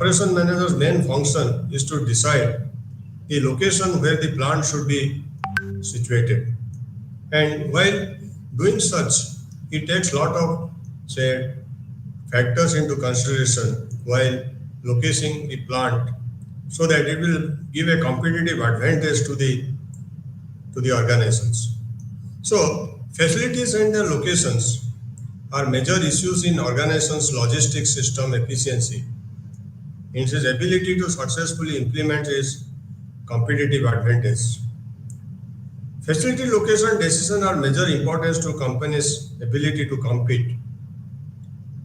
Operation manager's main function is to decide the location where the plant should be situated. And while doing such, it takes a lot of, say, factors into consideration while locating the plant so that it will give a competitive advantage to the organizations. So facilities and their locations are major issues in organizations' logistics system efficiency. Its ability to successfully implement its competitive advantage. Facility location decisions are major importance to companies' ability to compete.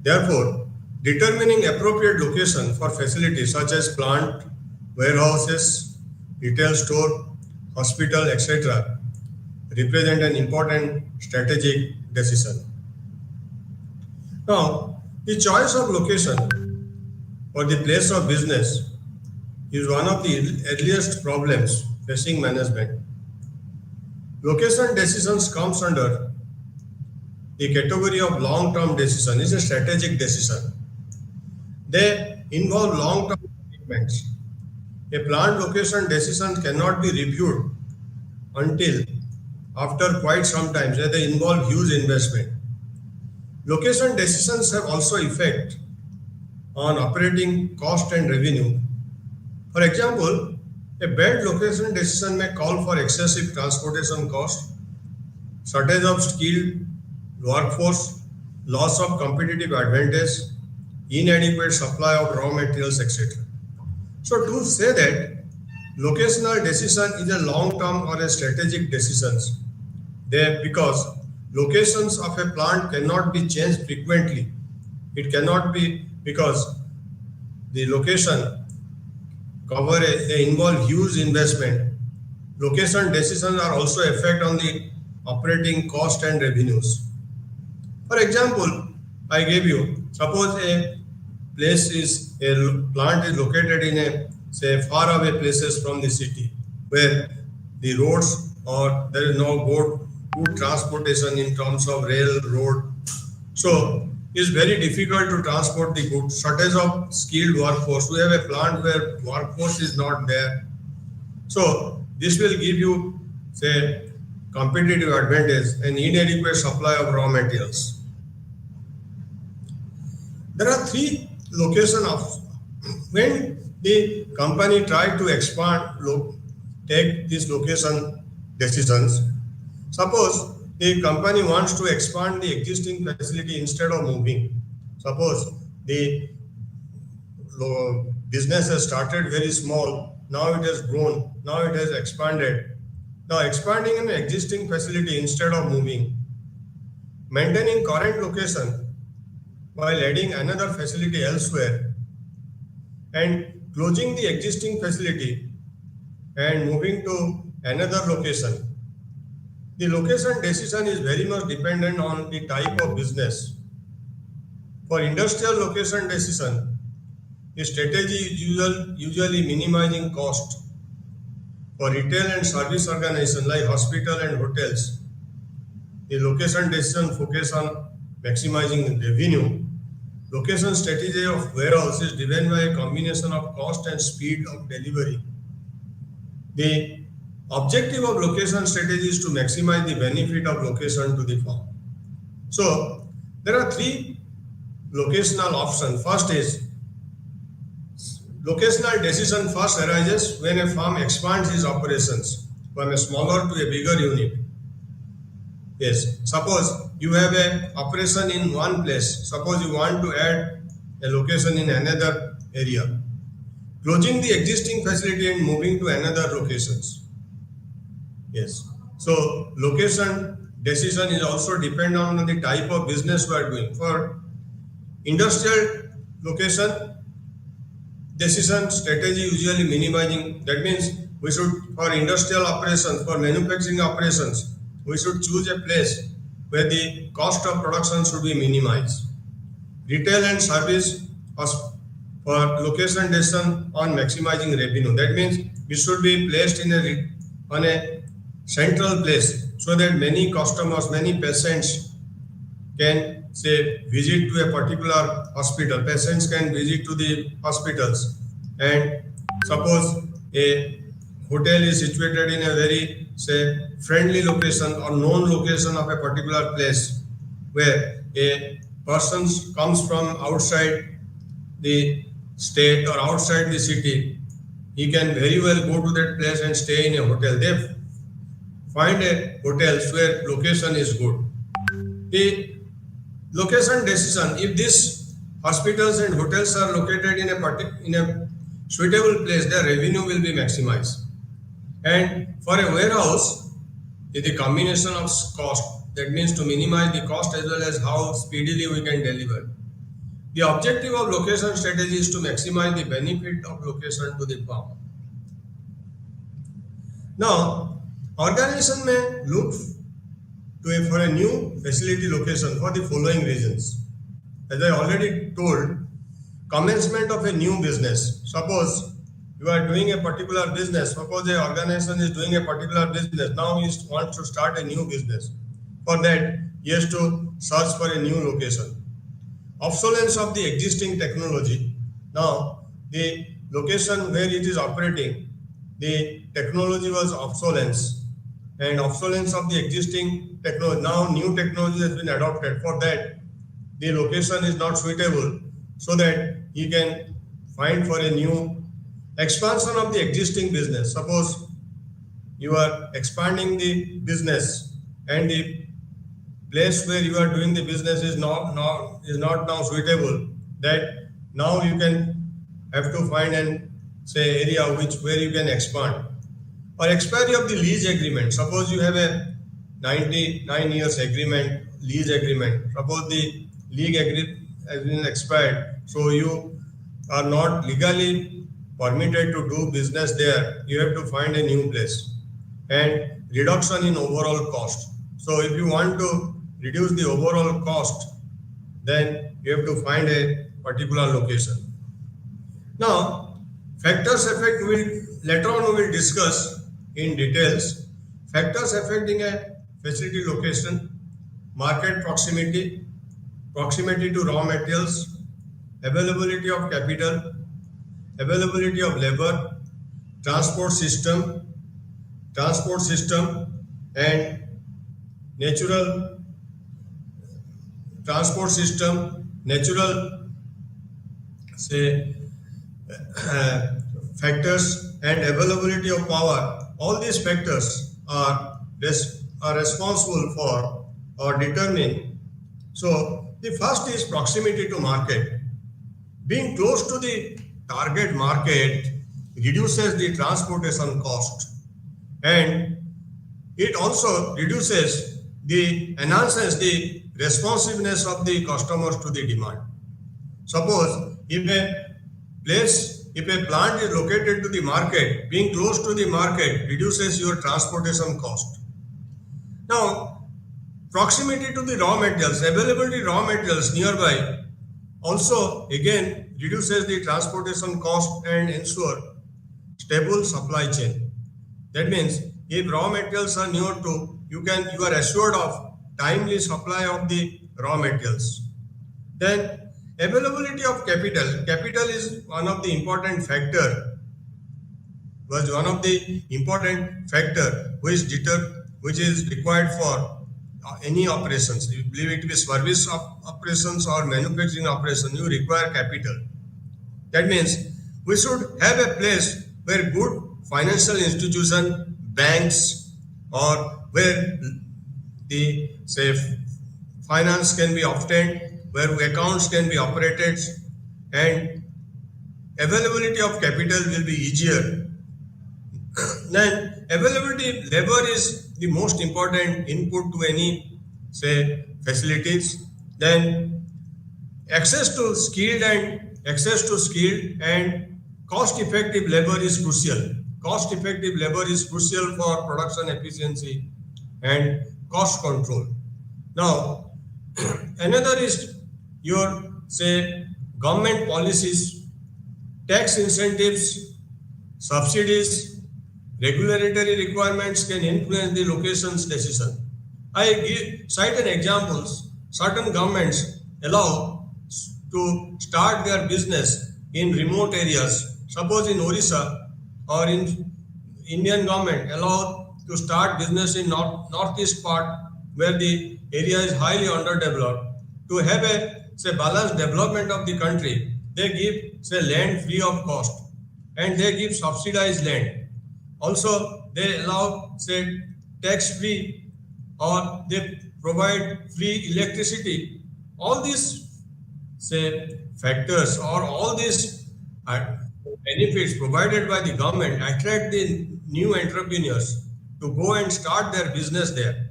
Therefore, determining appropriate location for facilities such as plant, warehouses, retail store, hospital, etc. represent an important strategic decision. Now, the choice of location for the place of business is one of the earliest problems facing management. Location decisions comes under the category of long-term decision. It's a strategic decision. They involve long-term commitments. A plant location decision cannot be reviewed until after quite some time, as they involve huge investment. Location decisions have also effect on operating cost and revenue. For example, a bad location decision may call for excessive transportation cost, shortage of skilled workforce, loss of competitive advantage, inadequate supply of raw materials, etc. So to say that locational decision is a long-term or a strategic decisions, because locations of a plant cannot be changed frequently. It cannot be because the location they involve huge investment. Location decisions are also effect on the operating cost and revenues. For example, I gave you, suppose a plant is located in a, say, far away places from the city where the roads or there is no good transportation in terms of rail, road. So it's very difficult to transport the goods. Shortage of skilled workforce. We have a plant where workforce is not there. So this will give you, say, competitive advantage and inadequate supply of raw materials. There are three locations of when the company tried to expand, take these location decisions. Suppose the company wants to expand the existing facility instead of moving. Suppose the business has started very small, now it has grown, now it has expanded. Now expanding an existing facility instead of moving, maintaining current location while adding another facility elsewhere, and closing the existing facility and moving to another location. The location decision is very much dependent on the type of business. For industrial location decision, the strategy is usually minimizing cost. For retail and service organizations like hospital and hotels, the location decision focus on maximizing revenue. Location strategy of warehouse is driven by a combination of cost and speed of delivery. The objective of location strategy is to maximize the benefit of location to the firm. So there are three locational options. First is locational decision first arises when a firm expands its operations from a smaller to a bigger unit. Yes, suppose you have an operation in one place. Suppose you want to add a location in another area. Closing the existing facility and moving to another locations. Yes. So location decision is also dependent on the type of business we are doing. For industrial location decision strategy usually minimizing. That means we should, for industrial operations, for manufacturing operations, we should choose a place where the cost of production should be minimized. Retail and service for location decision on maximizing revenue. That means it should be placed on a central place so that many customers, many patients can say visit to a particular hospital. Patients can visit to the hospitals, and suppose a hotel is situated in a very say friendly location or known location of a particular place where a person comes from outside the state or outside the city, he can very well go to that place and stay in a hotel. They find a hotels where location is good. The location decision, if these hospitals and hotels are located in a suitable place, their revenue will be maximized. And for a warehouse, the combination of cost, that means to minimize the cost as well as how speedily we can deliver. The objective of location strategy is to maximize the benefit of location to the firm. Now, organization may look for a new facility location for the following reasons. As I already told, commencement of a new business. Suppose you are doing a particular business. Suppose the organization is doing a particular business. Now he wants to start a new business. For that, he has to search for a new location. Obsolescence of the existing technology. Now, the location where it is operating, the technology was obsolescence, and obsolescence of the existing technology. Now, new technology has been adopted. For that, the location is not suitable, so that he can find for a new expansion of the existing business. Suppose you are expanding the business and the place where you are doing the business is not now suitable, that now you can have to find an say area where you can expand. Or expiry of the lease agreement. Suppose you have a 99 years agreement, lease agreement. Suppose the lease agreement has been expired, so you are not legally permitted to do business there. You have to find a new place. And reduction in overall cost. So if you want to reduce the overall cost, then you have to find a particular location. Now, factors affect later on we will discuss in details. Factors affecting a facility location: market proximity, proximity to raw materials, availability of capital, availability of labor, transport system, and natural transport system, natural say factors, and availability of power. All these factors are responsible for or determine. So the first is proximity to market. Being close to the target market reduces the transportation cost, and it also enhances the responsiveness of the customers to the demand. Suppose if a plant is located to the market, being close to the market reduces your transportation cost. Now, proximity to the raw materials, availability of raw materials nearby also again reduces the transportation cost and ensure stable supply chain. That means if raw materials are near to, you are assured of timely supply of the raw materials. Then availability of capital. Capital is one of the important factor which is required for any operations. You believe it to be service operations or manufacturing operation, you require capital. That means we should have a place where good financial institution, banks, or where the finance can be obtained, where accounts can be operated, and availability of capital will be easier. Then availability of labor is the most important input to any facilities. Then access to skilled and cost effective labor is crucial. Cost effective labor is crucial for production efficiency and cost control. Now, another is your government policies, tax incentives, subsidies, regulatory requirements can influence the location's decision. I cite an examples. certain governments allow to start their business in remote areas. Suppose in Orissa or in Indian government allow to start business in northeast part where the area is highly underdeveloped. To have a say balanced development of the country, they give say land free of cost and they give subsidized land. Also, they allow say tax free or they provide free electricity. All these say factors or all these uh, benefits provided by the government attract the new entrepreneurs to go and start their business there.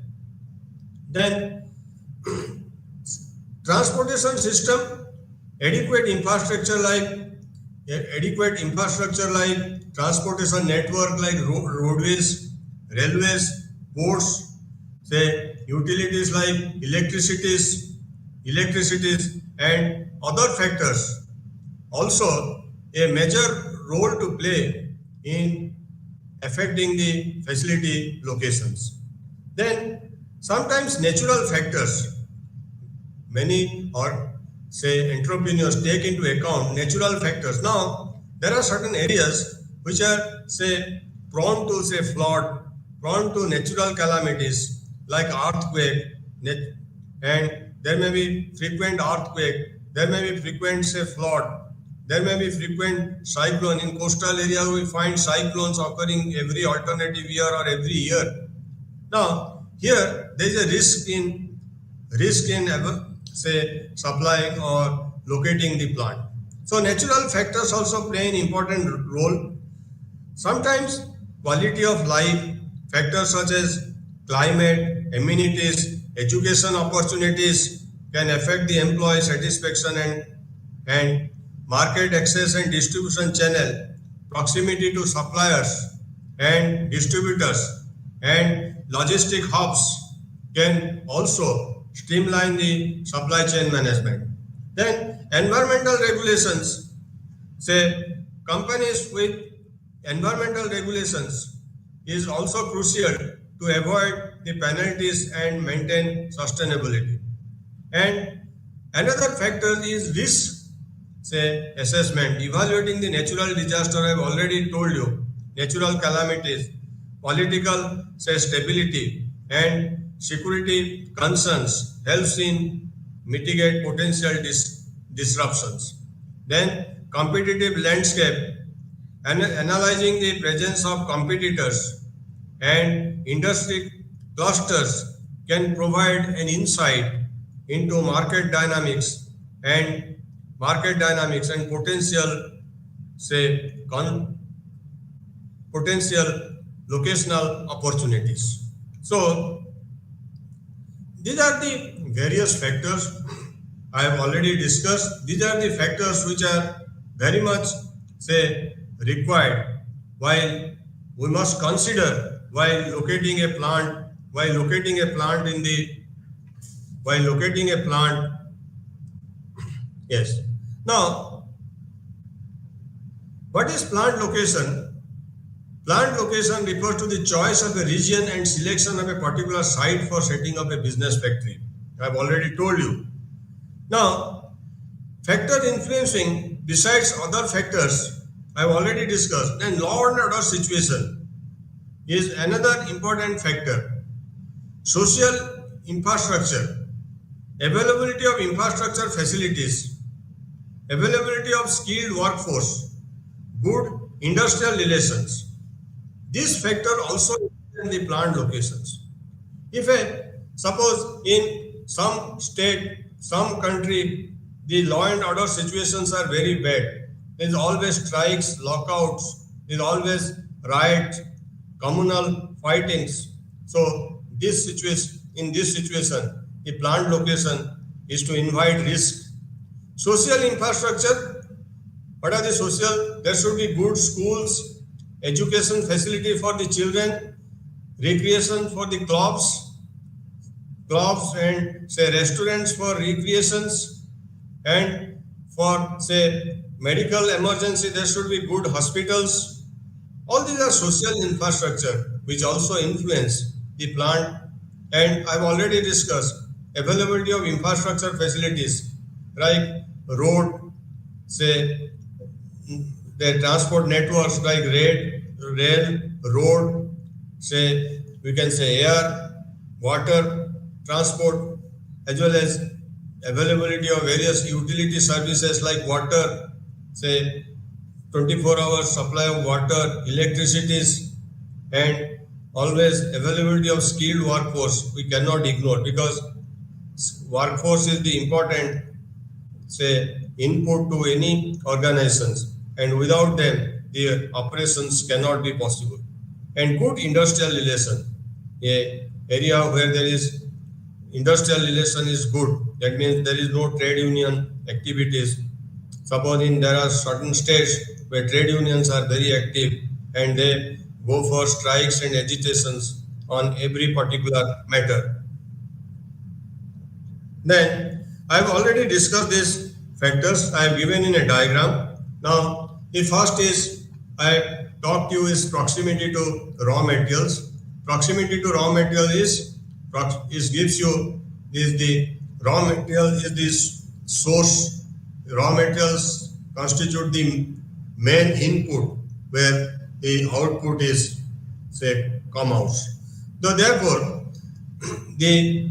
Then transportation system, adequate infrastructure like transportation network like roadways, railways, ports, say utilities like electricities and other factors also a major role to play in affecting the facility locations. Then sometimes natural factors, many or say entrepreneurs take into account natural factors. Now there are certain areas which are say prone to say flood, prone to natural calamities like earthquake, and there may be frequent earthquake, there may be frequent say flood, there may be frequent cyclone. In coastal area we find cyclones occurring every alternative year or every year. Now here there is a risk in say supplying or locating the plant. So natural factors also play an important role. Sometimes quality of life factors such as climate, amenities, education opportunities can affect the employee satisfaction and market access and distribution channel, proximity to suppliers and distributors and logistic hubs can also streamline the supply chain management. Then environmental regulations, say companies with environmental regulations is also crucial to avoid the penalties and maintain sustainability. And another factor is risk, say assessment, evaluating the natural disaster. I've already told you, natural calamities, political say stability, and security concerns helps in mitigate potential disruptions. Then competitive landscape and analyzing the presence of competitors and industry clusters can provide an insight into market dynamics and potential say potential locational opportunities. So these are the various factors I have already discussed. These are the factors which are very much say required while we must consider while locating a plant yes. Now what is plant location? Plant location refers to the choice of a region and selection of a particular site for setting up a business factory. I have already told you. Now, factors influencing besides other factors I have already discussed. Then law and order situation is another important factor. Social infrastructure, availability of infrastructure facilities, availability of skilled workforce, good industrial relations. This factor also in the plant locations. If suppose in some state, some country, the law and order situations are very bad. There is always strikes, lockouts, there is always riots, communal fightings. So in this situation, the plant location is to invite risk. Social infrastructure, what are the social? There should be good schools, education facility for the children, recreation for the clubs and say restaurants for recreations, and for say medical emergency there should be good hospitals. All these are social infrastructure which also influence the plant, and I've already discussed availability of infrastructure facilities like road, say the transport networks like rail, road, say we can say air, water, transport, as well as availability of various utility services like water, say 24 hours supply of water, electricities, and always availability of skilled workforce we cannot ignore because workforce is the important say input to any organizations, and without them the operations cannot be possible. And good industrial relation, a area where there is industrial relation is good, that means there is no trade union activities. Supposing there are certain states where trade unions are very active and they go for strikes and agitations on every particular matter. Then I have already discussed these factors I have given in a diagram. Now the first is I talked to you is proximity to raw materials. Proximity to raw material is gives you is the raw material is this source. Raw materials constitute the main input where the output is say come out. So therefore the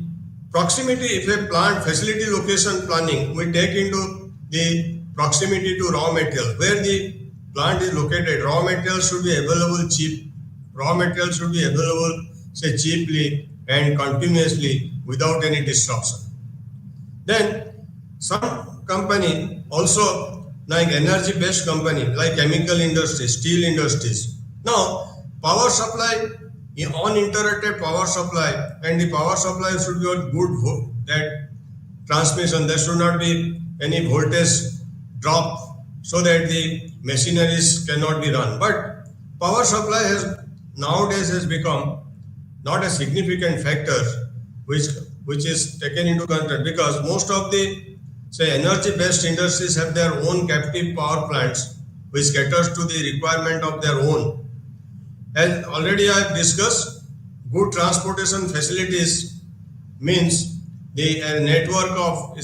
proximity, if a plant facility location planning, we take into the proximity to raw material. Where the plant is located, raw material should be available cheap. Raw material should be available, say, cheaply and continuously without any disruption. Then some company also like energy-based company, like chemical industries, steel industries. Now, power supply, uninterrupted power supply, and the power supply should be on good that transmission. There should not be any voltage drop so that the machineries cannot be run. But power supply nowadays has become not a significant factor which is taken into account because most of the say energy-based industries have their own captive power plants which caters to the requirement of their own. As already I have discussed, good transportation facilities means a network of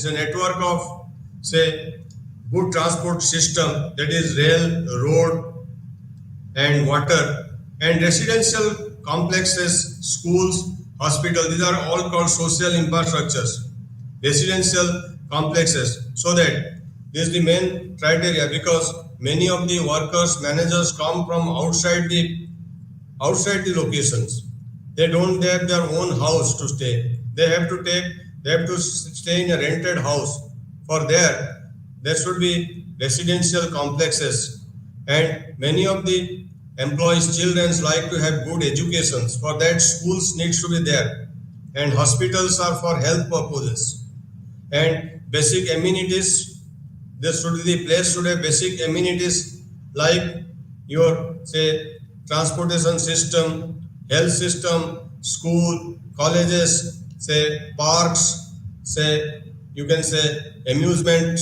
say good transport system, that is rail, road and water, and residential complexes, schools, hospitals. These are all called social infrastructures, residential complexes. So that this is the main criteria because many of the workers, managers come from outside the locations. They have their own house to stay. They have to stay in a rented house. For there should be residential complexes, and many of the employees' children like to have good educations. For that, schools needs to be there, and hospitals are for health purposes. And basic amenities, the place should have basic amenities like your say transportation system, health system, school, colleges, say parks, say you can say amusement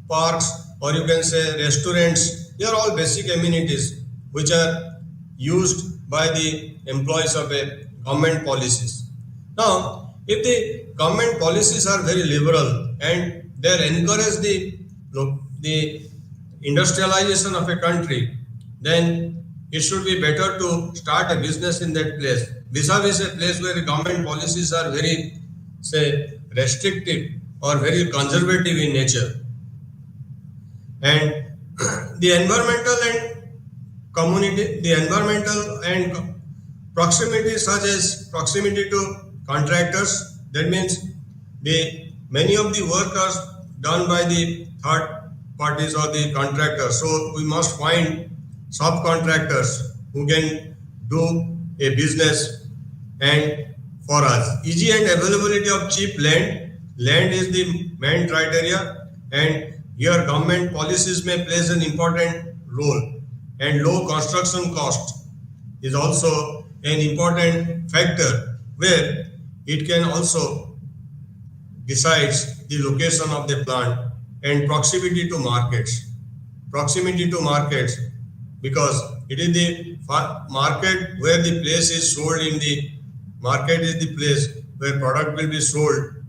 parks, or you can say restaurants. They are all basic amenities which are used by the employees of a government policies. Now, if the government policies are very liberal and they encourage the industrialization of a country, then it should be better to start a business in that place vis-a-vis a place where the government policies are very say restrictive or very conservative in nature. And the environmental and proximity, such as proximity to contractors, that means many of the work are done by the third parties or the contractors. So we must find subcontractors who can do a business. And for us, easy and availability of cheap land is the main criteria, and here government policies may play an important role, and low construction cost is also an important factor where it can also decides the location of the plant. And proximity to markets because it is the market where the place is sold. In the market is the place where product will be sold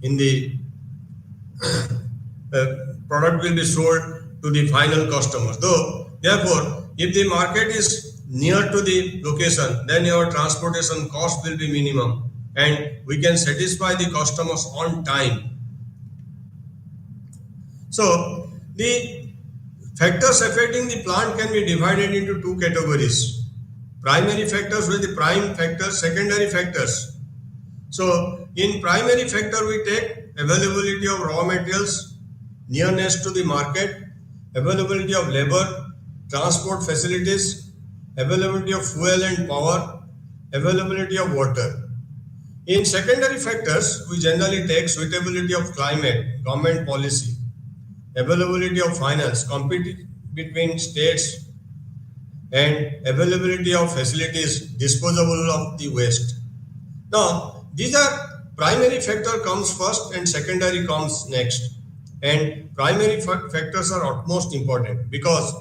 in the product will be sold to the final customers. Though, therefore, if the market is near to the location, then your transportation cost will be minimum and we can satisfy the customers on time. So, the factors affecting the plant can be divided into two categories. Primary factors with the prime factors, secondary factors. So, in primary factor, we take availability of raw materials, nearness to the market, availability of labor, transport facilities, availability of fuel and power, availability of water. In secondary factors, we generally take suitability of climate, government policy, availability of finance, competing between states, and availability of facilities, disposable of the waste. Now, these are primary factor comes first and secondary comes next. And primary factors are utmost important because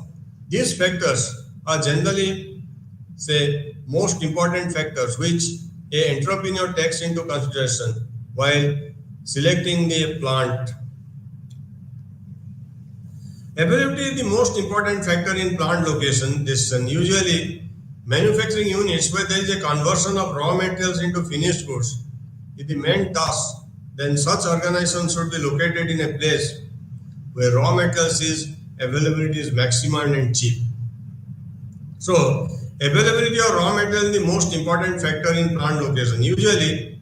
these factors are generally, say, most important factors which a entrepreneur takes into consideration while selecting the plant. Availability is the most important factor in plant location decision. Usually, manufacturing units where there is a conversion of raw materials into finished goods is the main task. Then such organizations should be located in a place where raw materials is availability is maximum and cheap. So, availability of raw material is the most important factor in plant location. Usually,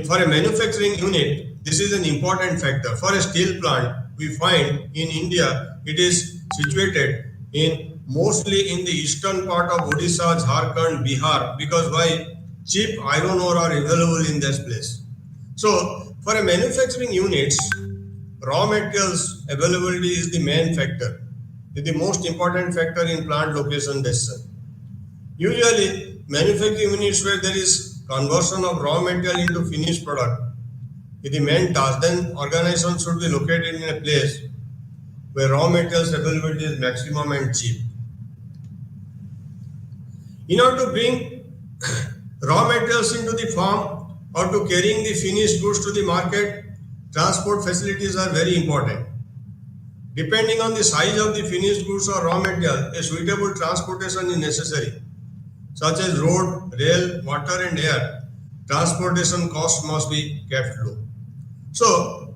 for a manufacturing unit, this is an important factor. For a steel plant, we find in India, it is situated in mostly in the eastern part of Odisha, Jharkhand, Bihar, because why? Cheap iron ore are available in this place. So, for a manufacturing units, raw materials availability is the main factor. It is the most important factor in plant location decision. Usually, manufacturing units where there is conversion of raw material into finished product is the main task. Then organization should be located in a place where raw materials availability is maximum and cheap. In order to bring raw materials into the farm or to carrying the finished goods to the market, transport facilities are very important. Depending on the size of the finished goods or raw material, a suitable transportation is necessary, such as road, rail, water and air. Transportation cost must be kept low. So,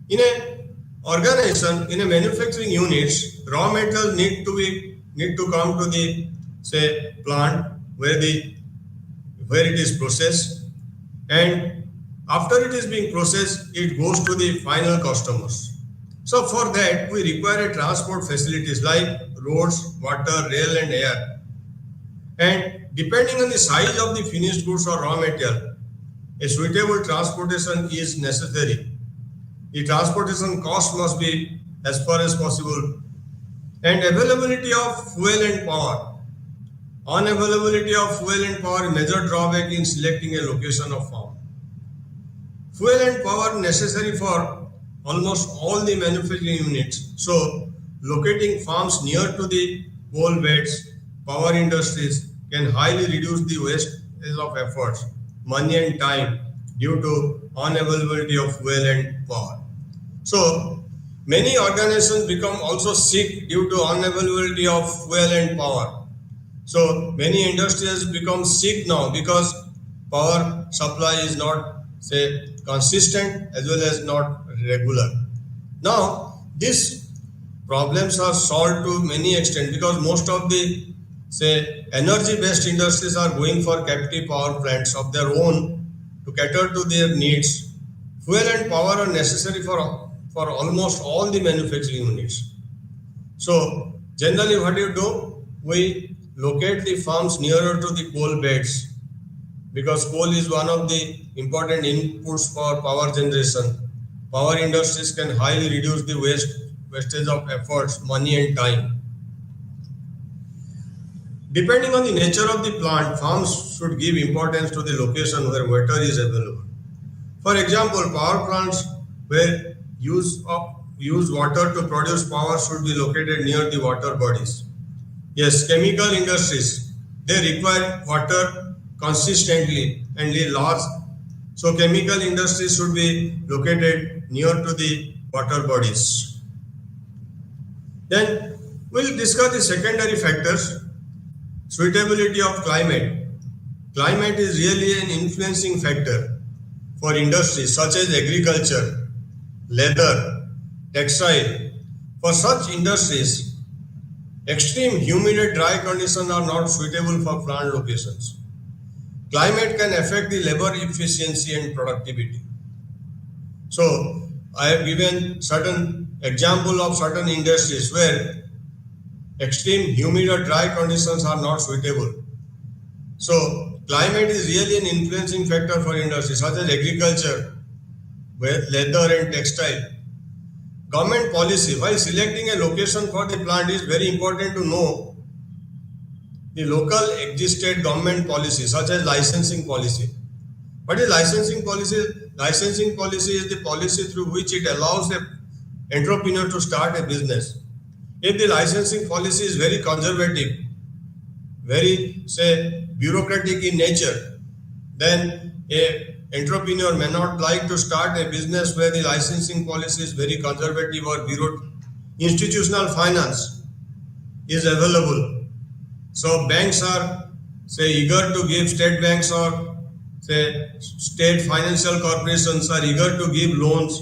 in a organization, in a manufacturing units, raw materials need to come to the say plant where it is processed, and after it is being processed, it goes to the final customers. So for that, we require a transport facilities like roads, water, rail and air. And depending on the size of the finished goods or raw material, a suitable transportation is necessary. The transportation cost must be as far as possible. And availability of fuel and power. Unavailability of fuel and power is a major drawback in selecting a location of farm. Fuel and power necessary for almost all the manufacturing units. So, locating farms near to the coal beds, power industries can highly reduce the waste of efforts, money and time due to unavailability of fuel and power. So, many organizations become also sick due to unavailability of fuel and power. So, many industries become sick now because power supply is not, say, consistent as well as not regular. Now, these problems are solved to many extent because most of the, say, energy-based industries are going for captive power plants of their own to cater to their needs. Fuel and power are necessary for almost all the manufacturing units. So, generally what you do, we locate the farms nearer to the coal beds because coal is one of the important inputs for power generation. Power industries can highly reduce the wastage of efforts, money and time. Depending on the nature of the plant, farms should give importance to the location where water is available. For example, power plants where use water to produce power should be located near the water bodies. Yes, chemical industries, they require water consistently and a large So chemical industries should be located near to the water bodies. Then we'll discuss the secondary factors. Suitability of climate. Climate is really an influencing factor for industries such as agriculture, leather, textile. For such industries, extreme humid and dry conditions are not suitable for plant locations. Climate can affect the labor efficiency and productivity. So, I have given certain example of certain industries where extreme humid or dry conditions are not suitable. So, climate is really an influencing factor for industries such as agriculture, leather and textile. Government policy, while selecting a location for the plant, is very important to know the local existed government policy such as licensing policy. What is licensing policy? Licensing policy is the policy through which it allows the entrepreneur to start a business. If the licensing policy is very conservative, very say bureaucratic in nature, then a entrepreneur may not like to start a business where the licensing policy is very conservative or institutional finance is available. So banks are say eager to give, state banks or say state financial corporations are eager to give loans,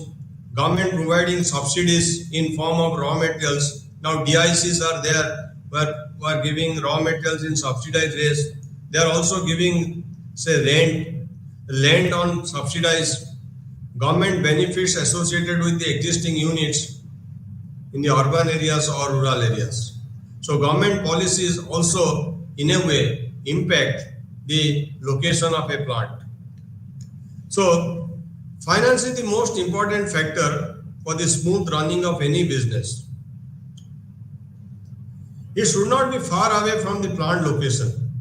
government providing subsidies in form of raw materials. Now DICs are there who are giving raw materials in subsidized rates. They are also giving say land on subsidized, government benefits associated with the existing units in the urban areas or rural areas. So government policies also in a way impact the location of a plant. So finance is the most important factor for the smooth running of any business. It should not be far away from the plant location.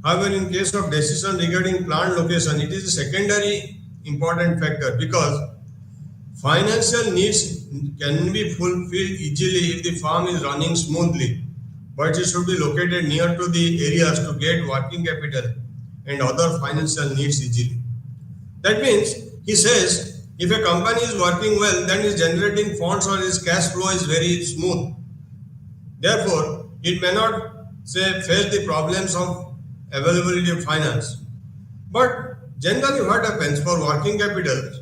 However, in case of decision regarding plant location, it is a secondary important factor because financial needs can be fulfilled easily if the farm is running smoothly, but it should be located near to the areas to get working capital and other financial needs easily. That means, he says, if a company is working well, then is generating funds or its cash flow is very smooth. Therefore, it may not say face the problems of availability of finance. But generally what happens for working capital,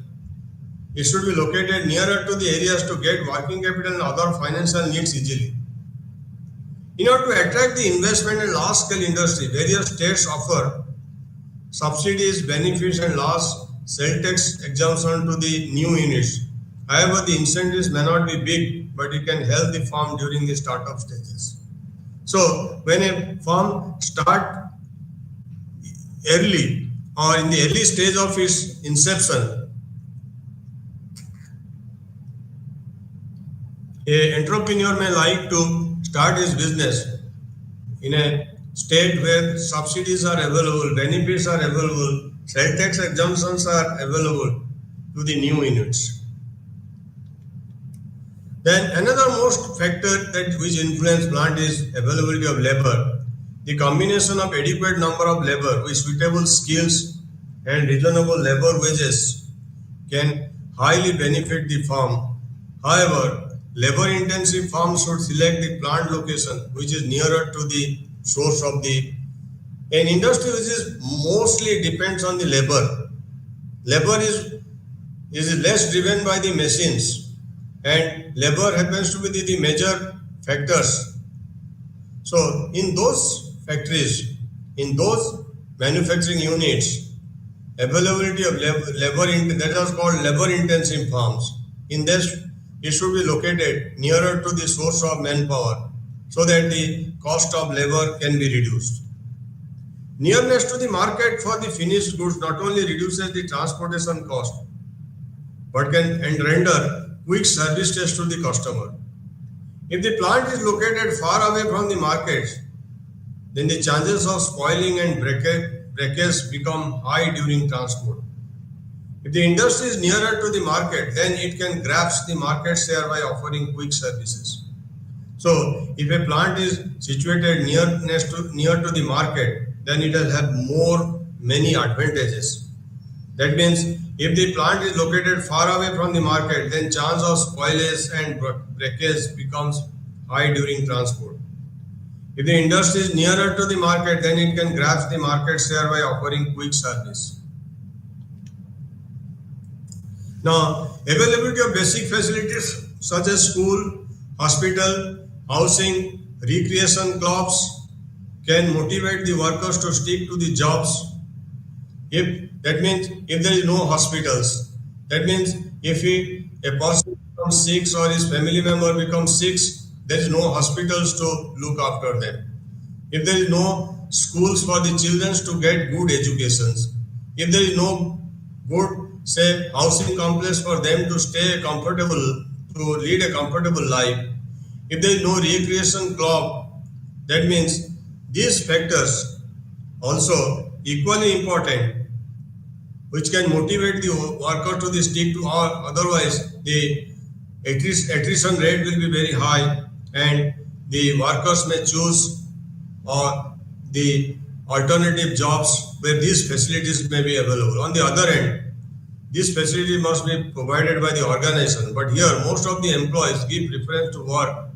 it should be located nearer to the areas to get working capital and other financial needs easily. In order to attract the investment in large scale industry, various states offer subsidies, benefits and laws, sales tax exemption to the new units. However, the incentives may not be big, but it can help the farm during the startup stages. So when a farm starts early or in the early stage of its inception, an entrepreneur may like to start his business in a state where subsidies are available, benefits are available, sales tax exemptions are available to the new units. Then another most factor that which influence plant is availability of labor. The combination of adequate number of labor with suitable skills and reasonable labor wages can highly benefit the farm. However, labor-intensive farms should select the plant location which is nearer to the source of an industry which is mostly depends on the labor. Labor is less driven by the machines, and labor happens to be the major factors. So in those factories, in those manufacturing units, availability of labor that is called labor intensive farms. In this, it should be located nearer to the source of manpower so that the cost of labor can be reduced. Nearness to the market for the finished goods not only reduces the transportation cost but can render quick services to the customer. If the plant is located far away from the market, then the chances of spoiling and breakage become high during transport. If the industry is nearer to the market, then it can grasp the market share by offering quick services. So, if a plant is situated near to the market, then it will have many advantages. That means if the plant is located far away from the market, then chance of spoilage and breakage becomes high during transport. If the industry is nearer to the market, then it can grasp the market share by offering quick service. Now, availability of basic facilities such as school, hospital, housing, recreation clubs can motivate the workers to stick to the jobs. If that means if there is no hospitals, that means if a person becomes sick or his family member becomes sick, there is no hospitals to look after them. If there is no schools for the children to get good educations, if there is no good, say, housing complex for them to stay comfortable, to lead a comfortable life, if there is no recreation club, that means these factors also equally important, which can motivate the worker to the stick to, or otherwise the attrition rate will be very high and the workers may choose or the alternative jobs where these facilities may be available. On the other hand, this facility must be provided by the organization, but here most of the employees give preference to work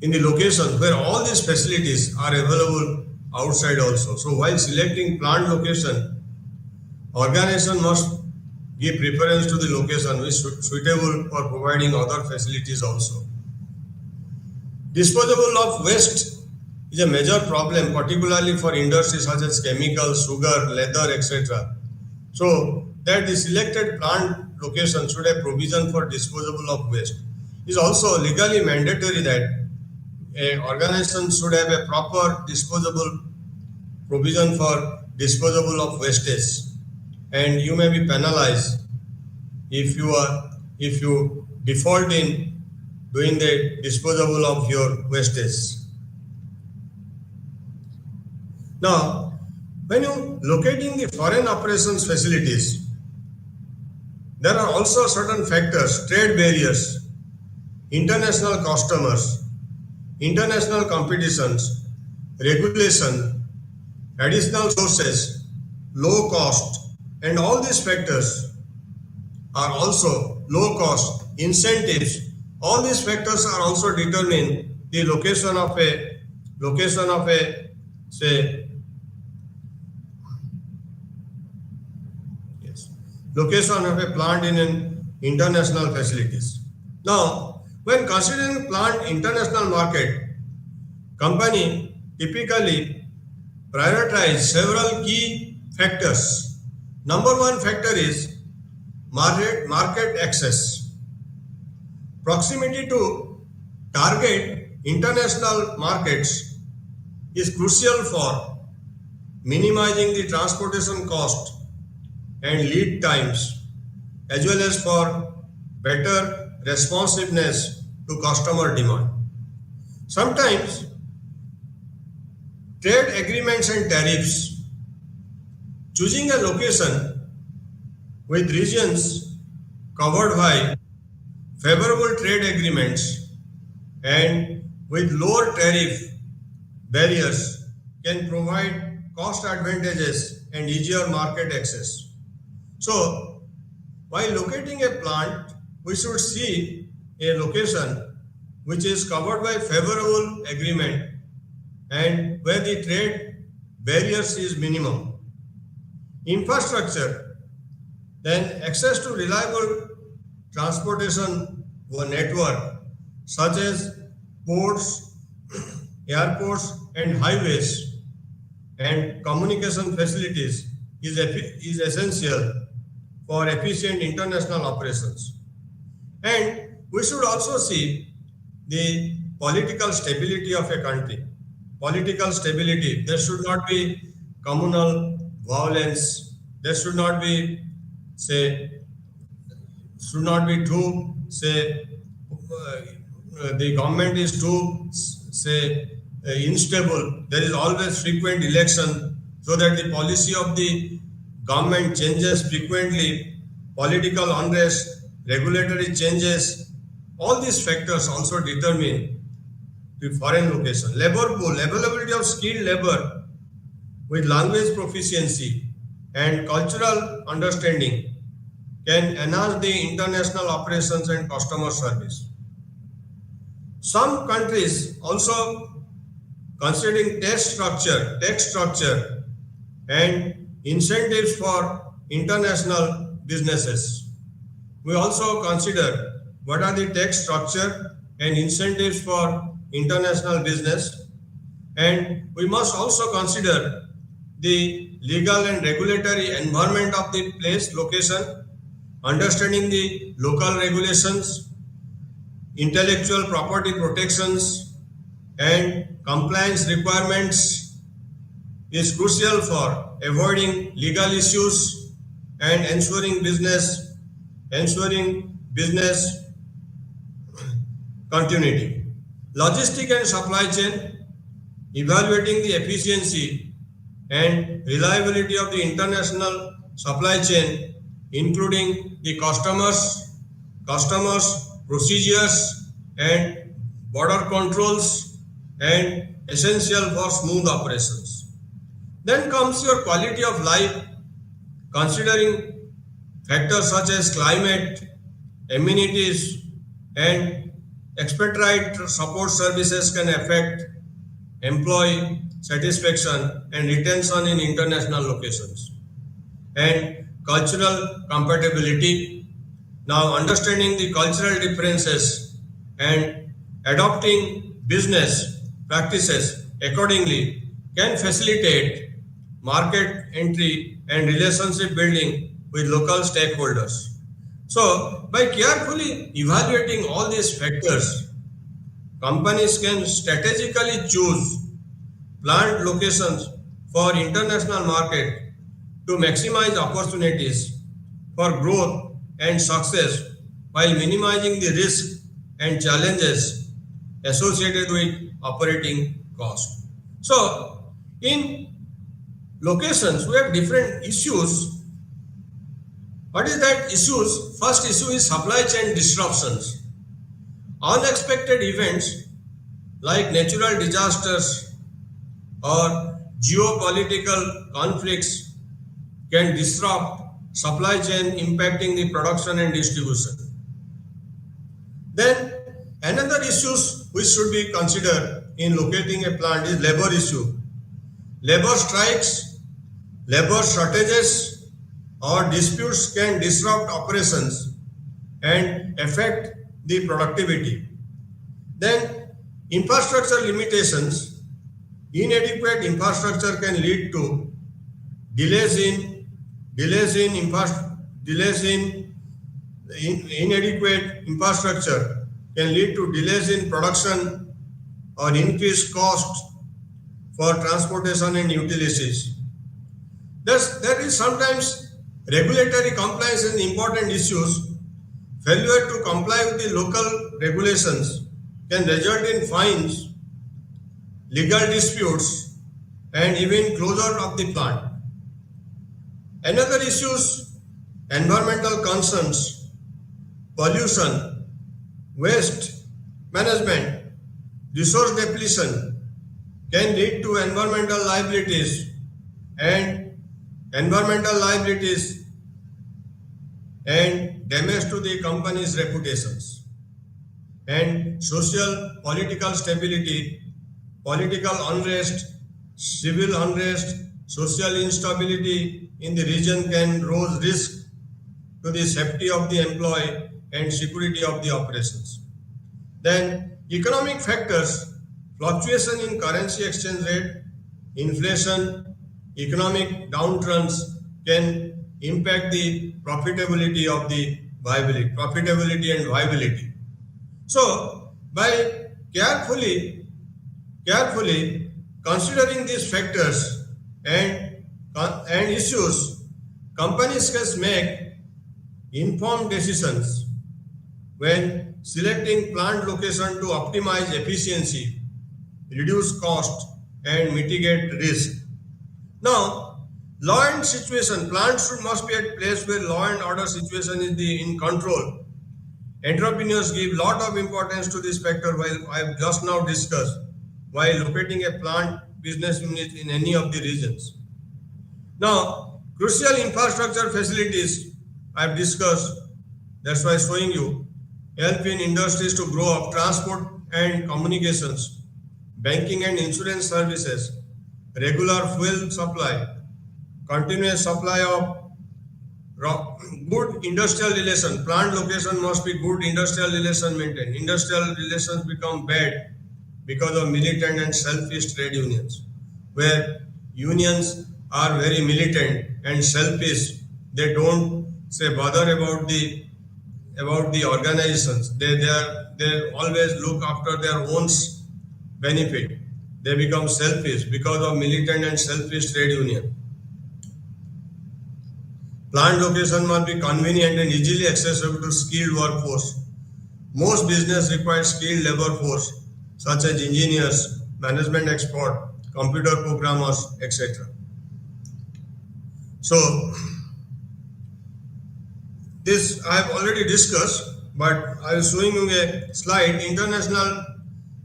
in the locations where all these facilities are available outside also. So while selecting plant location, organization must give preference to the location which is suitable for providing other facilities also. Disposal of waste is a major problem, particularly for industries such as chemicals, sugar, leather, etc. So that the selected plant location should have provision for disposal of waste. It is also legally mandatory that an organization should have a proper disposable provision for disposal of wastage, and you may be penalized if you default in doing the disposal of your wastage. Now, when you locating the foreign operations facilities, there are also certain factors, trade barriers, international customers, international competitions, regulation, additional sources, low cost, and all these factors are also low cost, incentives. All these factors are also determine the location of a say yes location of a plant in an international facilities. Now, when considering plant international market, company typically prioritize several key factors. Number one factor is market access. Proximity to target international markets is crucial for minimizing the transportation cost and lead times, as well as for better responsiveness to customer demand. Sometimes trade agreements and tariffs. Choosing a location with regions covered by favorable trade agreements and with lower tariff barriers can provide cost advantages and easier market access. So, while locating a plant, we should see a location which is covered by favorable agreement and where the trade barriers is minimum. Infrastructure, then access to reliable transportation network such as ports, airports and highways and communication facilities is essential for efficient international operations. And we should also see the political stability of a country. Political stability, there should not be communal violence, there should not be too the government is too unstable. There is always frequent election, so that the policy of the government changes frequently, political unrest, regulatory changes. All these factors also determine the foreign location. Labor pool, availability of skilled labor with language proficiency and cultural understanding can enhance the international operations and customer service. Some countries also considering tax structure and incentives for international businesses. We also consider what are the tax structure and incentives for international business, and we must also consider the legal and regulatory environment of the place location, understanding the local regulations, intellectual property protections, and compliance requirements is crucial for avoiding legal issues and ensuring business continuity. Logistic and supply chain, evaluating the efficiency and reliability of the international supply chain, including the customers, procedures, and border controls, and essential for smooth operations. Then comes your quality of life, considering factors such as climate, amenities, and expedite support services can affect employee satisfaction and retention in international locations. And cultural compatibility, now understanding the cultural differences and adopting business practices accordingly can facilitate market entry and relationship building with local stakeholders. So, by carefully evaluating all these factors, companies can strategically choose plant locations for international market to maximize opportunities for growth and success while minimizing the risk and challenges associated with operating cost. So, in locations, we have different issues. What is that issues? First issue is supply chain disruptions. Unexpected events like natural disasters or geopolitical conflicts can disrupt supply chain, impacting the production and distribution. Then another issues which should be considered in locating a plant is labor issue. Labor strikes, labor shortages, or disputes can disrupt operations and affect the productivity. Then infrastructure limitations, inadequate infrastructure can lead to delays in inadequate infrastructure can lead to delays in production or increased costs for transportation and utilities. Thus, there is sometimes regulatory compliance and important issues. Failure to comply with the local regulations can result in fines, legal disputes, and even closure of the plant. Another issues, environmental concerns, pollution, waste management, resource depletion can lead to environmental liabilities and damage to the company's reputations. And social political stability, political unrest, civil unrest, social instability in the region can pose risk to the safety of the employee and security of the operations. Then economic factors, fluctuation in currency exchange rate, inflation, economic downturns can impact the profitability and viability. So by carefully considering these factors and issues, companies can make informed decisions when selecting plant location to optimize efficiency, reduce cost, and mitigate risk. Now, law and situation, plants must be at place where law and order situation is in control. Entrepreneurs give lot of importance to this factor while I have just now discussed while locating a plant business unit in any of the regions. Now, Crucial infrastructure facilities I've discussed, that's why showing you, help in industries to grow up, transport and communications, banking and insurance services, regular fuel supply, continuous supply of good industrial relation. Plant location must be good industrial relation maintained. Industrial relations become bad because of militant and selfish trade unions, where unions are very militant and selfish. They don't say bother about the organizations. They always look after their own benefit. They become selfish because of militant and selfish trade union. Plant location must be convenient and easily accessible to skilled workforce. Most business require skilled labor force such as engineers, management expert, computer programmers, etc. So this I have already discussed, but I was showing you a slide. International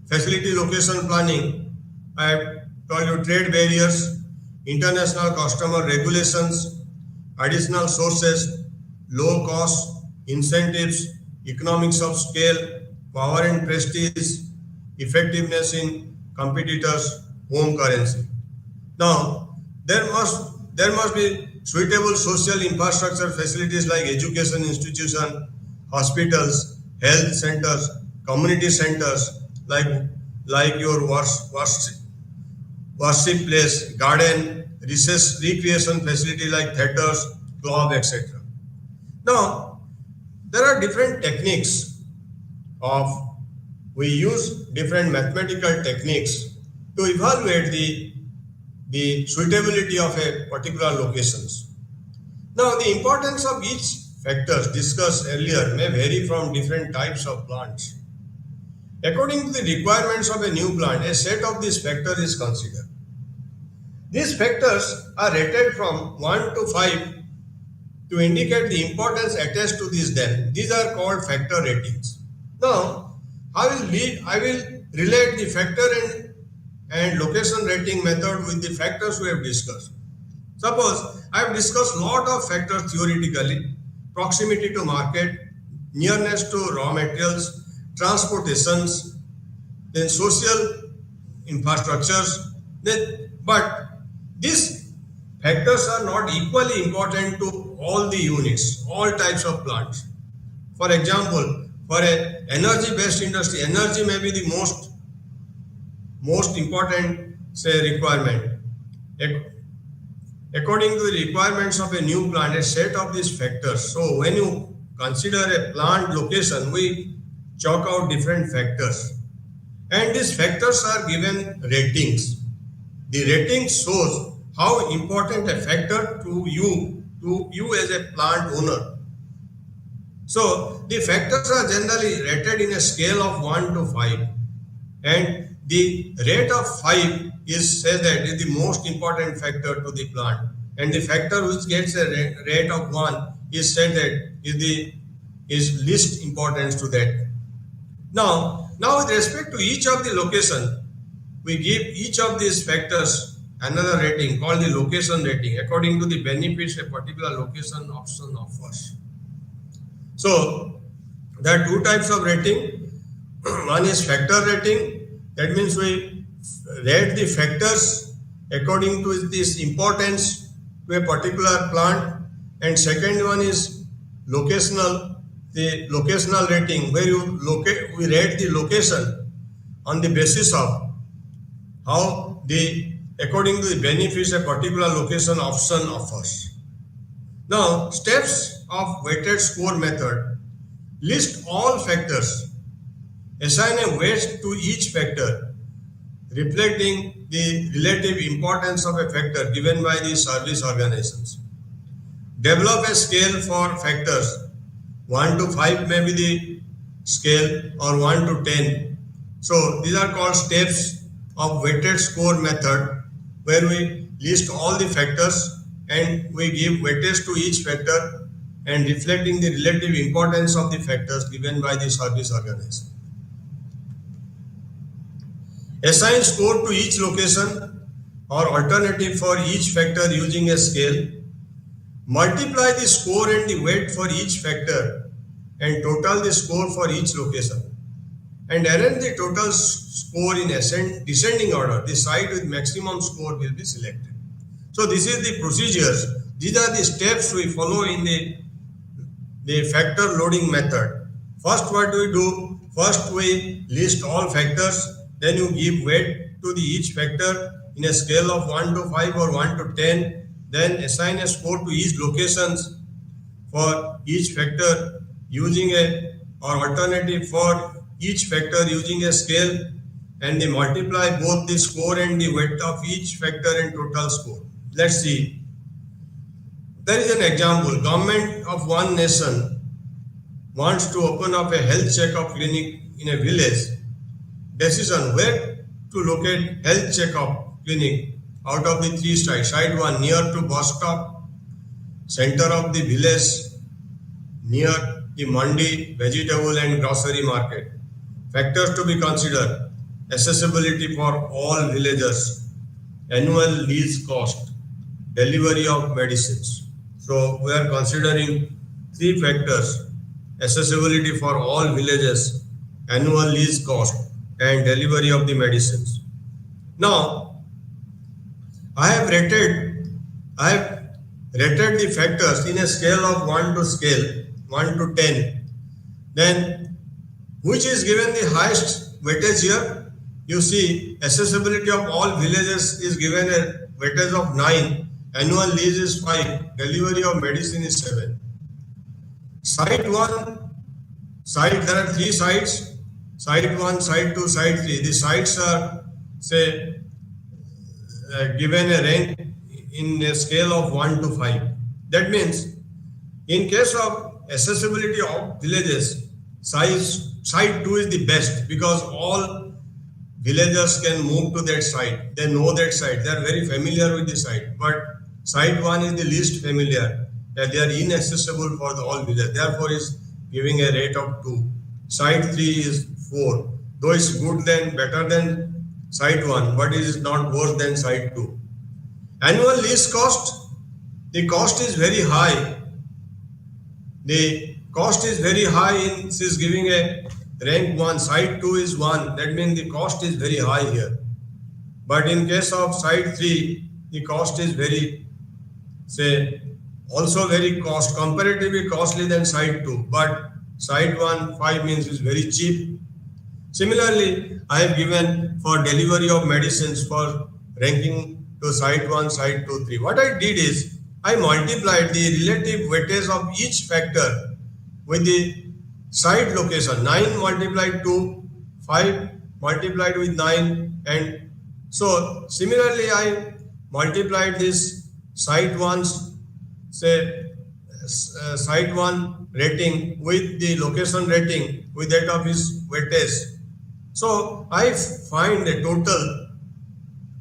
facility location planning. I have told you trade barriers, international customer regulations, additional sources, low cost, incentives, economics of scale, power and prestige, effectiveness in competitors, home currency. Now, there must be suitable social infrastructure facilities like education institution, hospitals, health centers, community centers like your worship place, garden, recreation facility like theaters, club, etc. Now, there are different techniques of, we use different mathematical techniques to evaluate the suitability of a particular locations. Now, the importance of each factors discussed earlier may vary from different types of plants. According to the requirements of a new plant, a set of these factors is considered. These factors are rated from 1 to 5 to indicate the importance attached to them. These are called factor ratings. Now, I will relate the factor and location rating method with the factors we have discussed. Suppose I have discussed lot of factors theoretically: proximity to market, nearness to raw materials, transportations, then social infrastructures. But these factors are not equally important to all the units, all types of plants. For example, for an energy-based industry, energy may be the most important, say, requirement. According to the requirements of a new plant, a set of these factors. So when you consider a plant location, we chalk out different factors. And these factors are given ratings. The rating shows how important a factor to you as a plant owner. So the factors are generally rated in a scale of 1 to 5. And the rate of 5 is said that is the most important factor to the plant. And the factor which gets a rate of 1 is said that is least importance to that. Now with respect to each of the location, we give each of these factors another rating called the location rating according to the benefits a particular location option offers. So there are two types of rating. One is factor rating. That means we rate the factors according to its importance to a particular plant. And second one is locational. The locational rating, where we rate the location on the basis of how according to the benefits a particular location option offers. Now, steps of weighted score method: list all factors, assign a weight to each factor, reflecting the relative importance of a factor given by the service organizations. Develop a scale for factors. 1 to 5 may be the scale, or 1 to 10. So these are called steps of weighted score method, where we list all the factors and we give weightage to each factor and reflecting the relative importance of the factors given by the service organization. Assign score to each location or alternative for each factor using a scale. Multiply the score and the weight for each factor and total the score for each location. And arrange the total score in descending order. The site with maximum score will be selected. So this is the procedures. These are the steps we follow in the factor loading method. First, what do we do? First, we list all factors. Then you give weight to the each factor in a scale of 1 to 5 or 1 to 10. Then assign a score to each locations for each factor using a or alternative for each factor using a scale, and they multiply both the score and the weight of each factor and total score. Let's see. There is an example. Government of one nation wants to open up a health checkup clinic in a village. Decision: where to locate health checkup clinic out of the three sites. Site 1 near to bus stop, center of the village, near the mandi, vegetable and grocery market. Factors to be considered: accessibility for all villagers, annual lease cost, delivery of medicines. So we are considering three factors: accessibility for all villages, annual lease cost, and delivery of the medicines. Now, I have rated the factors in a scale of 1 to 10. Then, which is given the highest weightage here? You see, accessibility of all villages is given a weightage of 9, annual lease is 5, delivery of medicine is 7. Site 1, there are three sites, site 1, site 2, site 3. The sites are, say, given a rank in a scale of 1 to 5. That means, in case of accessibility of villages, site 2 is the best because all villagers can move to that site. They know that site. They are very familiar with the site. But site 1 is the least familiar. That they are inaccessible for the all villagers. Therefore, is giving a rate of 2. Site 3 is 4. Though it's good than better than site 1, but it is not worse than site 2. Annual lease cost, the cost is very high. The cost is very high in this is giving a rank 1, site 2 is 1. That means the cost is very high here. But in case of site 3, the cost is very, say, also very comparatively costly than site 2. But site 1, 5 means is very cheap. Similarly, I have given for delivery of medicines for ranking to site 1, site 2, 3. What I did is, I multiplied the relative weightage of each factor with the site location. 9 multiplied 2, 5 multiplied with 9, and so similarly I multiplied this site 1's, say, site 1 rating with the location rating with that of his weightage. So I find the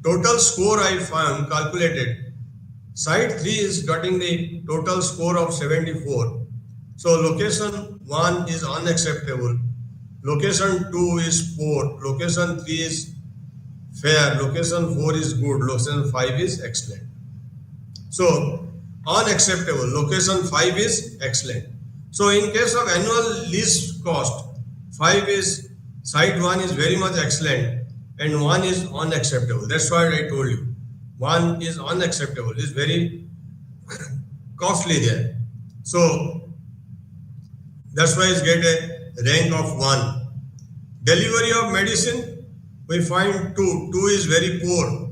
total score I found calculated. Site 3 is getting the total score of 74. So location 1 is unacceptable. Location 2 is poor. Location 3 is fair. Location 4 is good. Location 5 is excellent. So unacceptable. Location 5 is excellent. So in case of annual lease cost, 5 is site 1 is very much excellent and 1 is unacceptable. That's why I told you. 1 is unacceptable. It's very costly there. So that's why it's get a rank of 1. Delivery of medicine, we find 2. 2 is very poor.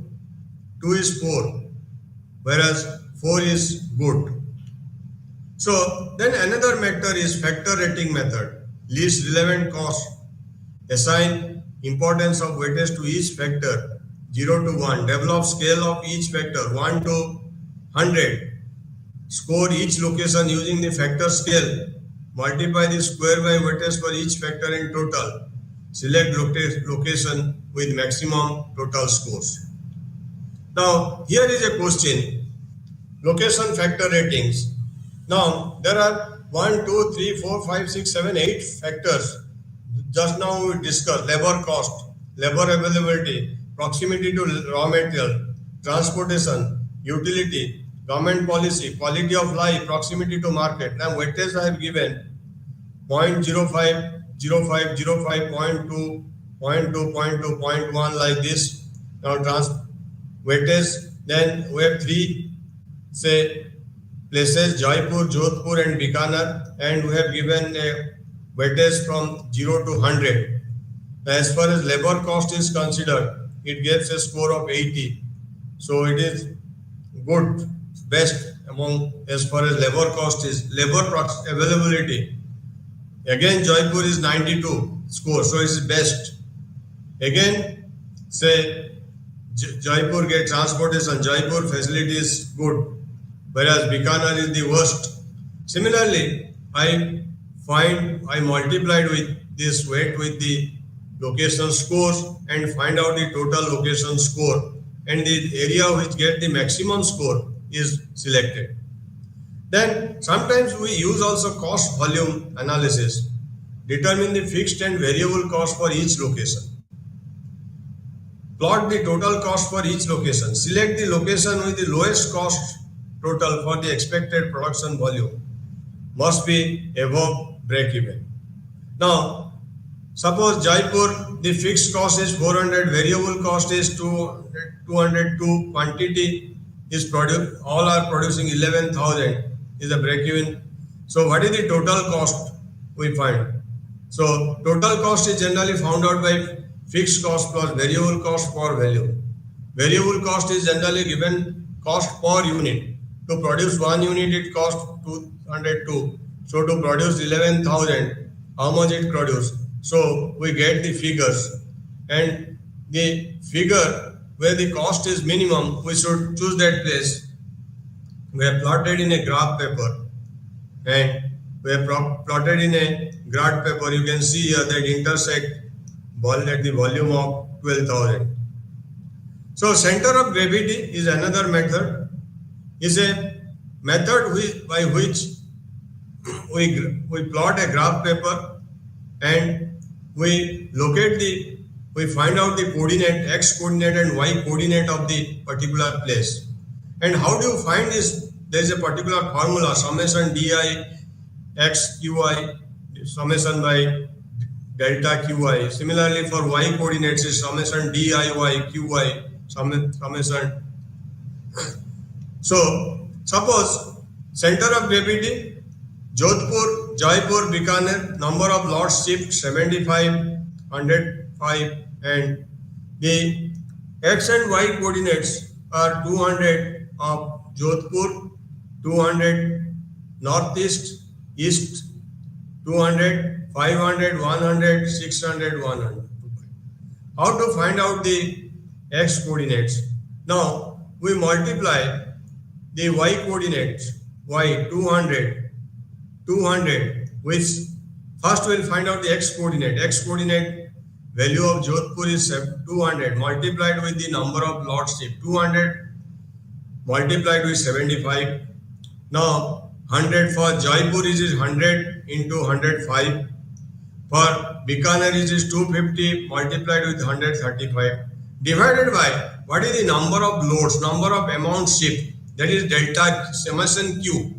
2 is poor. Whereas 4 is good. So then another method is factor rating method. Least relevant cost. Assign importance of weightage to each factor, 0 to 1. Develop scale of each factor, 1 to 100. Score each location using the factor scale. Multiply the square by weightage for each factor in total. Select location with maximum total scores. Now, here is a question. Location factor ratings. Now, there are 1, 2, 3, 4, 5, 6, 7, 8 factors. Just now we discussed labor cost, labor availability, proximity to raw material, transportation, utility, government policy, quality of life, proximity to market. Now weightage I have given 0.05, 0.5, 0.5, 0.2, 0.2, 0.2, 0.1 like this. Now weightage. Then we have three, say, places: Jaipur, Jodhpur, and Bikaner, and we have given a weightage from 0 to 100. As far as labor cost is considered, it gives a score of 80. So it is good, best among as far as labor cost is. Labor availability. Again, Jaipur is 92 score, so it's best. Again, say Jaipur get transportation, Jaipur facility is good, whereas Bikaner is the worst. Similarly, I multiplied with this weight with the location scores and find out the total location score, and the area which get the maximum score is selected. Then sometimes we use also cost volume analysis, determine the fixed and variable cost for each location. Plot the total cost for each location. Select the location with the lowest cost total for the expected production volume. Must be above break-even. Now, suppose Jaipur, the fixed cost is 400, variable cost is 202, quantity is produced, all are producing 11,000 is a break-even. So what is the total cost we find? So total cost is generally found out by fixed cost plus variable cost per value. Variable cost is generally given cost per unit. To produce 1 unit it costs 202. So to produce 11,000, how much it produce? So we get the figures, and the figure where the cost is minimum, we should choose that place. We have plotted in a graph paper, and we have plotted in a graph paper. You can see here that intersect at the volume of 12,000. So center of gravity is another method. Is a method by which we plot a graph paper and we find out the coordinate, x coordinate and y coordinate of the particular place. And how do you find this? There is a particular formula, summation di x qi, summation by delta qi. Similarly, for y coordinates is summation diy qy, summation. So, suppose center of gravity, Jodhpur, Jaipur, Bikaner, number of lots shipped 75, 105, and the x and y coordinates are 200 of Jodhpur, 200 northeast, east, 200, 500, 100, 600, 100. How to find out the x coordinates? Now we multiply the y coordinates, y 200, 200, which first we'll find out the x coordinate. X coordinate value of Jodhpur is 200 multiplied with the number of lots shipped. 200 multiplied with 75. Now 100 for Jaipur is 100 into 105. For Bikaner is 250 multiplied with 135 divided by what is the number of loads, number of amounts shipped, that is delta summation q,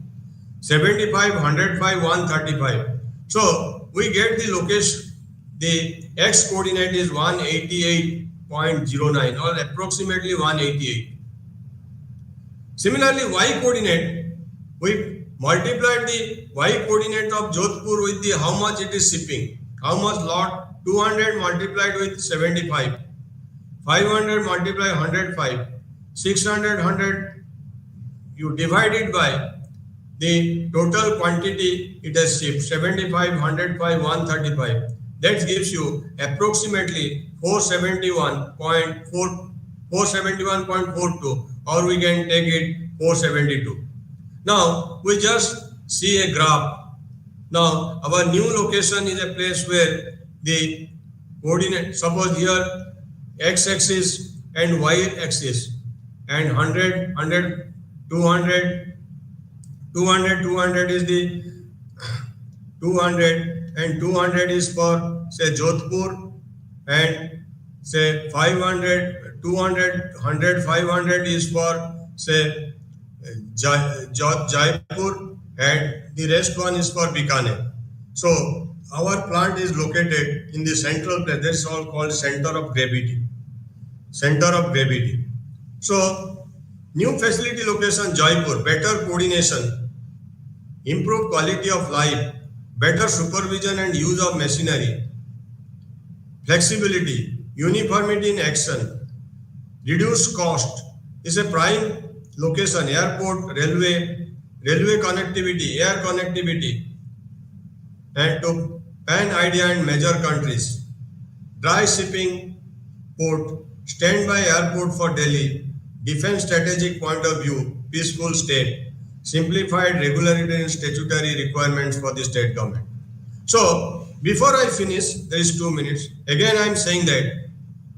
75, 105, 135. So we get the location, the x coordinate is 188.09 or approximately 188. Similarly, y coordinate, we multiplied the y coordinate of Jodhpur with the how much it is shipping, how much lot, 200 multiplied with 75, 500 multiplied 105, 600, 100, you divide it by the total quantity it has shipped, 75, 105, 135. That gives you approximately 471.42, or we can take it 472. Now we just see a graph. Now our new location is a place where the coordinate, suppose here x-axis and y-axis, and 100, 100, 200, 200, 200 is the 200, and 200 is for say Jodhpur, and say 500, 200, 100, 500 is for say Jaipur, and the rest one is for Bikaner. So our plant is located in the central place. That's all called center of gravity. Center of gravity. So new facility location Jaipur, better coordination, improved quality of life, better supervision and use of machinery, flexibility, uniformity in action, reduced cost, is a prime location, airport, railway connectivity, air connectivity, and to pan-India and major countries. Dry shipping port, standby airport for Delhi, defense strategic point of view, peaceful state, simplified regulatory and statutory requirements for the state government. So, before I finish, there is 2 minutes. Again, I am saying that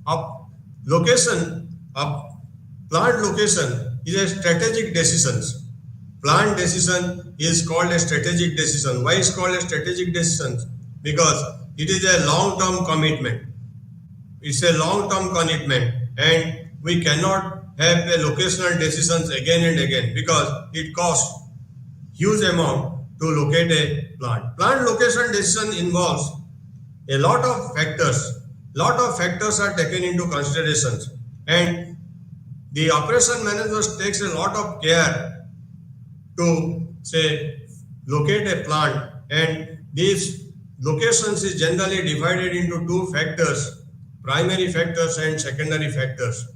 a location, a plant location is a strategic decisions. Plant decision is called a strategic decision. Why is called a strategic decision? Because it is a long-term commitment. It's a long-term commitment, and we cannot have a locational decisions again and again because it costs huge amount to locate a plant. Plant location decision involves a lot of factors. Lot of factors are taken into considerations, and the operation manager takes a lot of care to say locate a plant, and these locations is generally divided into two factors: primary factors and secondary factors.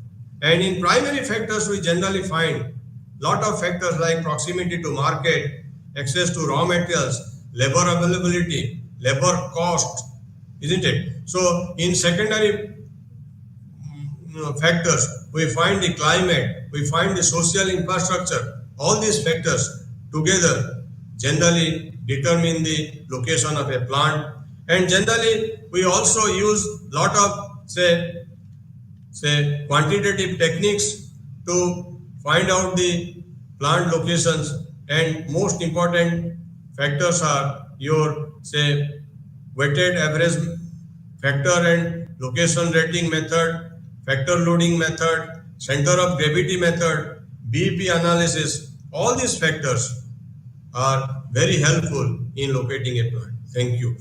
And in primary factors, we generally find lot of factors like proximity to market, access to raw materials, labor availability, labor cost, isn't it? So in secondary factors, we find the climate, we find the social infrastructure. All these factors together generally determine the location of a plant. And generally, we also use lot of say quantitative techniques to find out the plant locations, and most important factors are your say weighted average factor and location rating method, factor loading method, center of gravity method, BEP analysis. All these factors are very helpful in locating a plant. Thank you.